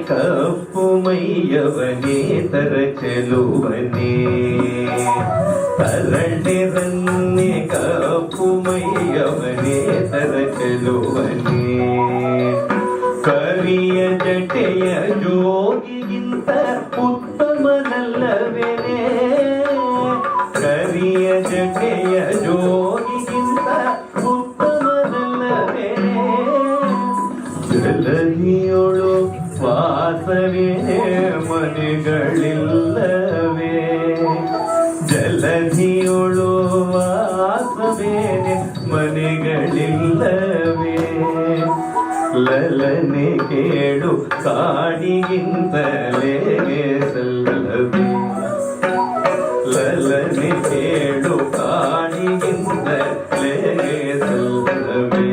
ಕಪ್ಪು ಮೈಯವನೇ ತರಚಲುವನೇ ತರಳೆರನ್ನೆ ಕಪ್ಪು ಮೈಯವನೇ ತರಚಲುವನೇ ಕರಿಯ ಜಟೆಯ ಜೋಗಿಗಿಂತ ಉತ್ತಮನಲ್ಲವೇನೆ ಕರಿಯ ಜಟೆಯ ಜೋಗಿಗಿಂತ ಉತ್ತಮನಲ್ಲವೇನೆ ಜಲನಿಯೊಳು ವಾಸವೇನೆ ಮನೆಗಳಿಲ್ಲವೇ ಜಲನಿಯೊಳು ವಾಸವೇನೆ ಮನೆಗಳಿಲ್ಲವೇ ಲಲನೆ ಕೇಳು ಕಾಡಿಗಿಂತಲೇ ಸಲ್ಲವೇ ಲಲನೆ ಕೇಳು ಕಾಡಿಗಿಂತಲೇ ಸಲ್ಲವೇ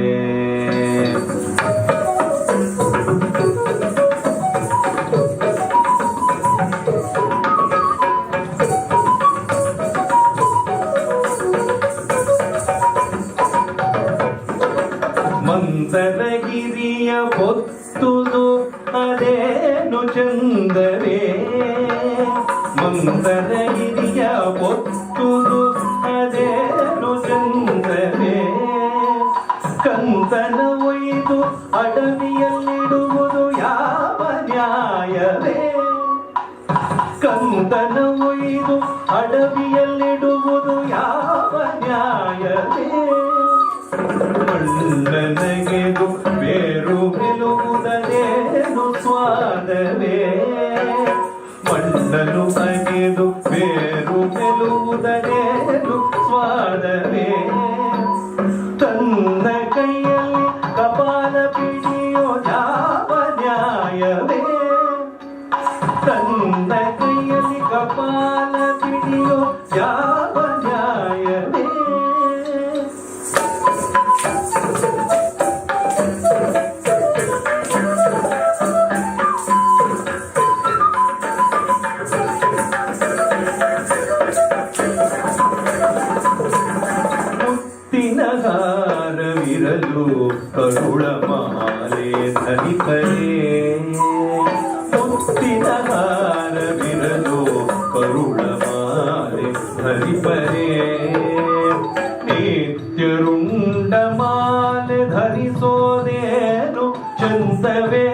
ಮಂದರಗಿರಿಯ ಹೊತ್ತುದು ಅದೇನು ಚಂದವೇ ಮಂದರಗಿರಿಯ ಹೊತ್ತುದು ಅದೇನು ಚಂದವೇ ಕಂದನ ಒಯ್ದು ಅಡವಿಯಲ್ಲಿಡುವುದು ಯಾವ ನ್ಯಾಯವೇ ಕಂದನ ಒಯ್ದು ಅಡವಿಯಲ್ಲಿಡುವುದು ಯಾವ ನ್ಯಾಯವೇ ಮಣ್ಣನಗೆದು ಬೇರು ಮೆಲುವುದರೇನು ಸ್ವಾದವೇ ಮಣ್ಣನು ಅಗೆದು ಬೇರು ಮೆಲುವುದರೇನು ಸ್ವಾದವೇ ತನ್ನ ಕೈಯಲ್ಲಿ ಕಪಾಲ ಪಿಡಿಯೋ ಯಾವ ನ್ಯಾಯವೇ ತನ್ನ ಕೈಯಲ್ಲಿ ಕಪಾಲ ಪಿಡಿಯೋ ಯಾವ ನ್ಯಾಯವೇ ಮುತ್ತಿನಗಾರವಿರಲು ಕರುಳ ಮಾಲೆ ಧರಿಪರೇ ಮುತ್ತಿನಗಾರವಿರಲು ಕರುಳ ಮಾಲೆ ಧರಿಪರೇ ನಿತ್ಯರುಂಡ ಮಾಲೆ ಧರಿಸೋದೇನು ಚಂದವೇ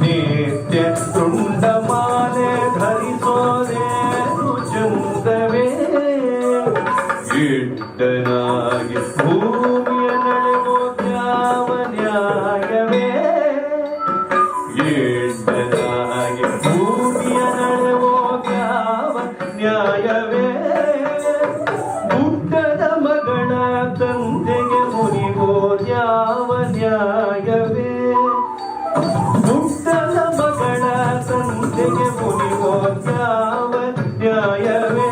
ನಿತ್ಯ ರುಂಡ ಮಾಲೆ ಧರಿಸೋದೇನು ಚಂದವೇ ಇಟ್ಟನಾಗಿ ಭೂಮಿಯ ನಡೆವೋ ಯಾವ ನ್ಯಾಯವೇ ಇಟ್ಟನಾಗಿ ಭೂಮಿಯ ನಡೆವೋ ಯಾವ ನ್ಯಾಯವೇ ಗುಡ್ಡದ ಮಗಳ ತಂದೆಗೆ ಮುನಿವೋ ಯಾವ ನ್ಯಾಯವೇ ಗುಡ್ಡದ ಮಗಳ ತಂದೆಗೆ ಮುನಿವೋ ಯಾವ ನ್ಯಾಯವೇ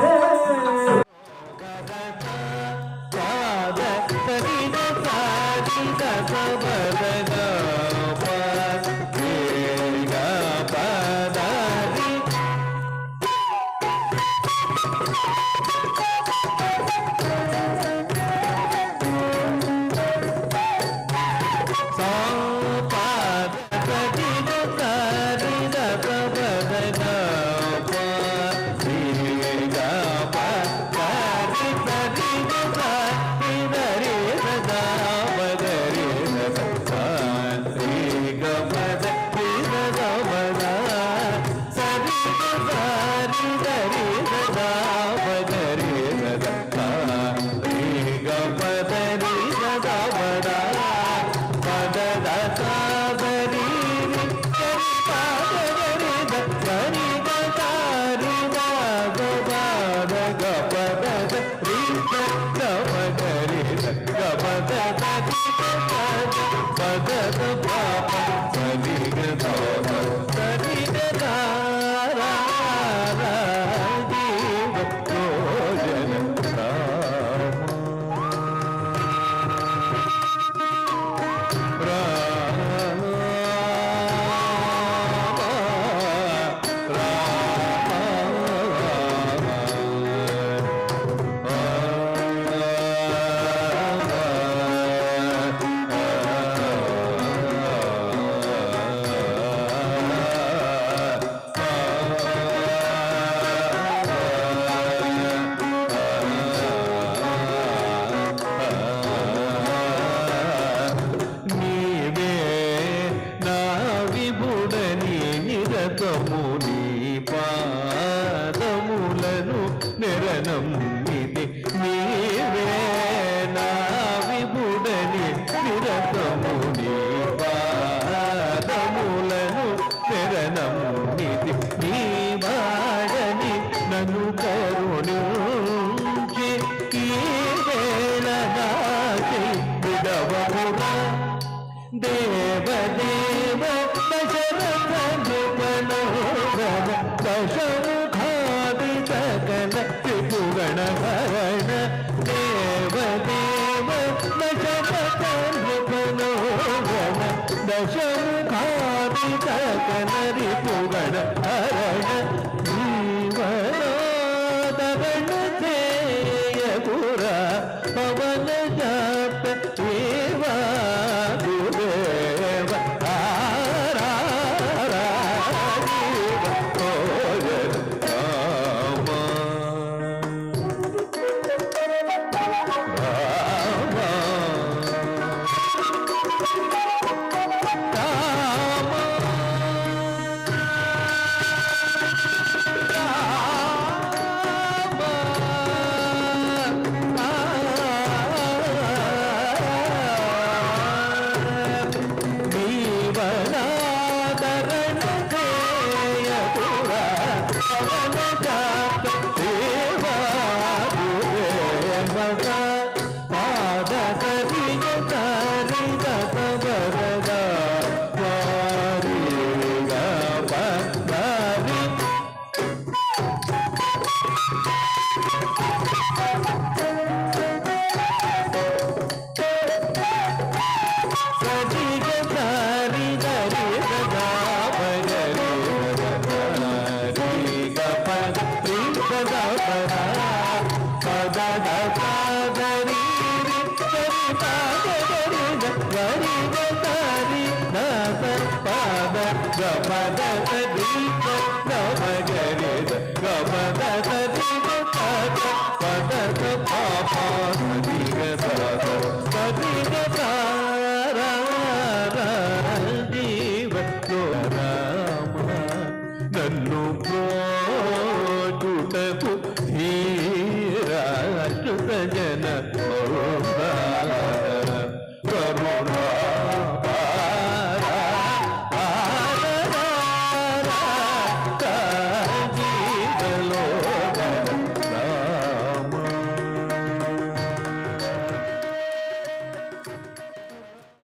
ದೇವ ದಶರಥ ನೃಪನೋಗನ ದಶಮುಖಾದಿ ಸಕಲ ತ್ರಿಭುವನ ಹರಣ ದೇವ ದಶರಥ ನೃಪನೋಗನ ದಶಮುಖಾದಿ ಸಕಲ ತ್ರಿಭುವನ ಹರಣ ಜೀವನೋದರಣ ಧ್ಯೇಯ ಪುರ ಪವನ ಜಾತ ದೇವ ಗುರುದೇವ ಪದ